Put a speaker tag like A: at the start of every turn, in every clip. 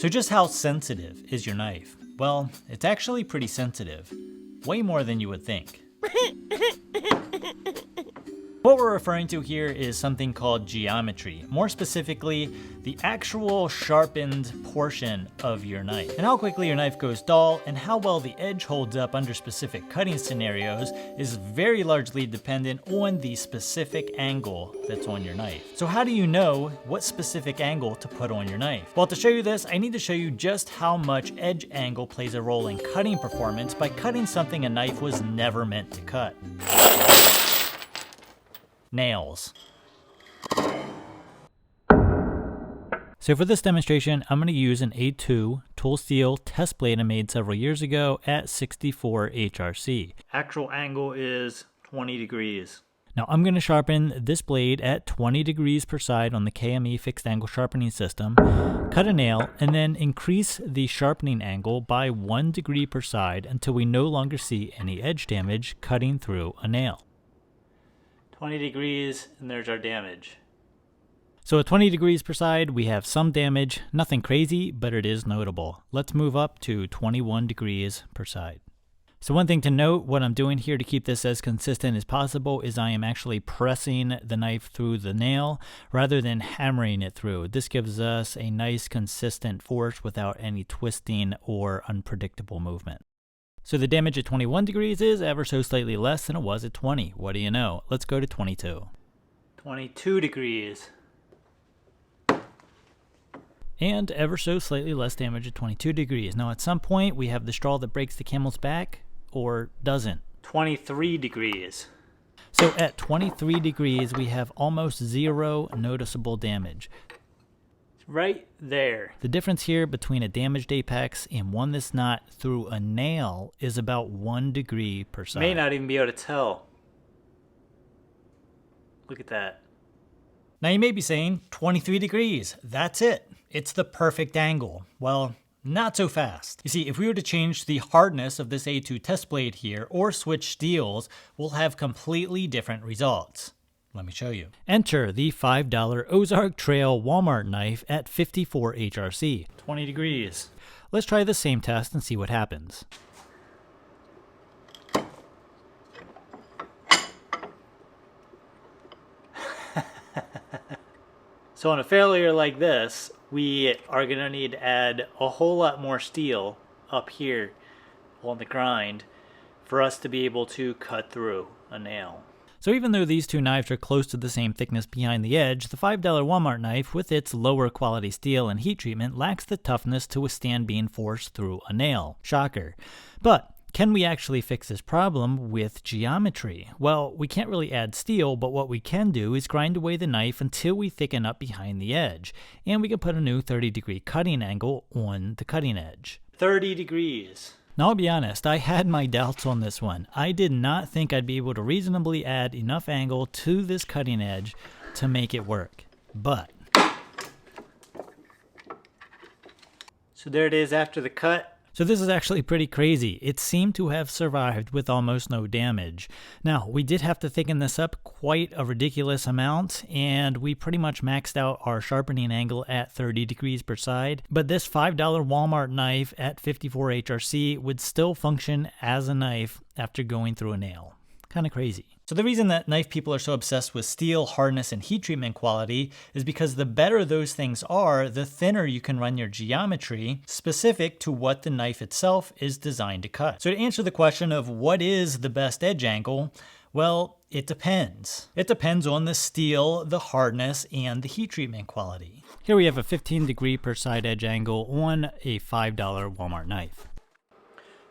A: So just how sensitive is your knife? Well, it's actually pretty sensitive. Way more than you would think. What we're referring to here is something called geometry. More specifically, the actual sharpened portion of your knife. And how quickly your knife goes dull and how well the edge holds up under specific cutting scenarios is very largely dependent on the specific angle that's on your knife. So how do you know what specific angle to put on your knife? Well, to show you this, I need to show you just how much edge angle plays a role in cutting performance by cutting something a knife was never meant to cut. Nails. So for this demonstration, I'm going to use an A2 tool steel test blade I made several years ago at 64 HRC. Actual angle is 20 degrees. Now I'm going to sharpen this blade at 20 degrees per side on the KME fixed angle sharpening system, cut a nail, and then increase the sharpening angle by 1 degree per side until we no longer see any edge damage cutting through a nail. 20 degrees, and there's our damage. So at 20 degrees per side, we have some damage, nothing crazy, but it is notable. Let's move up to 21 degrees per side. So one thing to note, what I'm doing here to keep this as consistent as possible is I am actually pressing the knife through the nail rather than hammering it through. This gives us a nice consistent force without any twisting or unpredictable movement. So the damage at 21 degrees is ever so slightly less than it was at 20. What do you know? Let's go to 22. 22 degrees. And ever so slightly less damage at 22 degrees. Now at some point we have the straw that breaks the camel's back, or doesn't. 23 degrees. So at 23 degrees we have almost zero noticeable damage. Right there. The difference here between a damaged apex and one that's not through a nail is about 1 degree per side. May not even be able to tell. Look at that. Now you may be saying 23 degrees, that's it. It's the perfect angle. Well, not so fast. You see, if we were to change the hardness of this A2 test blade here or switch steels, we'll have completely different results. Let me show you. Enter the $5 Ozark Trail Walmart knife at 54 HRC. 20 degrees. Let's try the same test and see what happens. So on a failure like this, we are going to need to add a whole lot more steel up here on the grind for us to be able to cut through a nail. So even though these two knives are close to the same thickness behind the edge, the $5 Walmart knife with its lower quality steel and heat treatment lacks the toughness to withstand being forced through a nail. Shocker. But can we actually fix this problem with geometry? Well, we can't really add steel, but what we can do is grind away the knife until we thicken up behind the edge. And we can put a new 30-degree cutting angle on the cutting edge. 30 degrees. Now I'll be honest, I had my doubts on this one. I did not think I'd be able to reasonably add enough angle to this cutting edge to make it work. But so there it is after the cut. So this is actually pretty crazy. It seemed to have survived with almost no damage. Now, we did have to thicken this up quite a ridiculous amount, and we pretty much maxed out our sharpening angle at 30 degrees per side. But this $5 Walmart knife at 54 HRC would still function as a knife after going through a nail. Kind of crazy. So the reason that knife people are so obsessed with steel, hardness, and heat treatment quality is because the better those things are, the thinner you can run your geometry specific to what the knife itself is designed to cut. So to answer the question of what is the best edge angle, well, it depends. It depends on the steel, the hardness, and the heat treatment quality. Here we have a 15 degree per side edge angle on a $5 Walmart knife.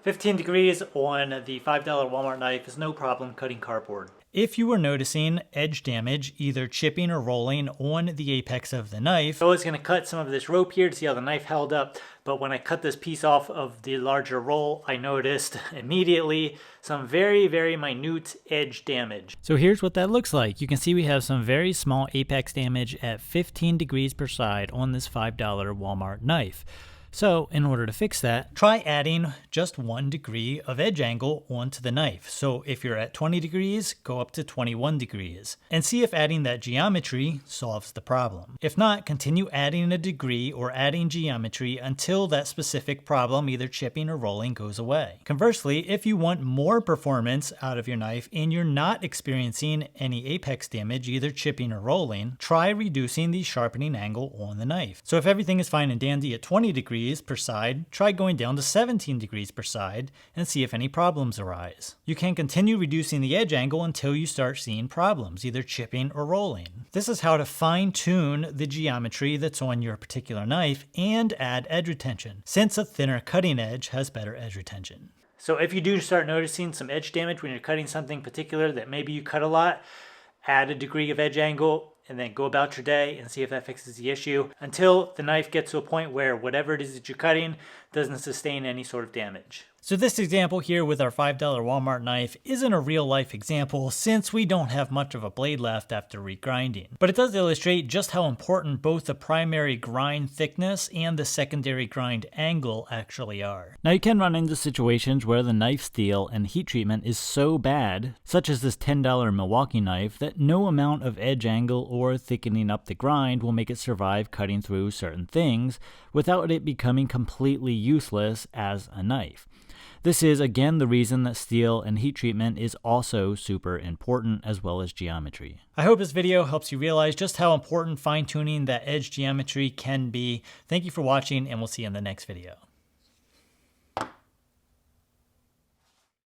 A: 15 degrees on the $5 Walmart knife is no problem cutting cardboard. If you were noticing edge damage, either chipping or rolling on the apex of the knife, I was going to cut some of this rope here to see how the knife held up, but when I cut this piece off of the larger roll, I noticed immediately some very, very minute edge damage. So here's what that looks like. You can see we have some very small apex damage at 15 degrees per side on this $5 Walmart knife. So in order to fix that, try adding just 1 degree of edge angle onto the knife. So if you're at 20 degrees, go up to 21 degrees and see if adding that geometry solves the problem. If not, continue adding a degree or adding geometry until that specific problem, either chipping or rolling, goes away. Conversely, if you want more performance out of your knife and you're not experiencing any apex damage, either chipping or rolling, try reducing the sharpening angle on the knife. So if everything is fine and dandy at 20 degrees per side, try going down to 17 degrees per side and see if any problems arise. You can continue reducing the edge angle until you start seeing problems, either chipping or rolling. This is how to fine-tune the geometry that's on your particular knife and add edge retention, since a thinner cutting edge has better edge retention. So if you do start noticing some edge damage when you're cutting something particular that maybe you cut a lot, add a degree of edge angle and then go about your day and see if that fixes the issue until the knife gets to a point where whatever it is that you're cutting doesn't sustain any sort of damage. So this example here with our $5 Walmart knife isn't a real life example since we don't have much of a blade left after regrinding. But it does illustrate just how important both the primary grind thickness and the secondary grind angle actually are. Now you can run into situations where the knife steel and heat treatment is so bad, such as this $10 Milwaukee knife, that no amount of edge angle or thickening up the grind will make it survive cutting through certain things without it becoming completely useless as a knife. This is again the reason that steel and heat treatment is also super important, as well as geometry. I hope this video helps you realize just how important fine-tuning that edge geometry can be. Thank you for watching, and we'll see you in the next video.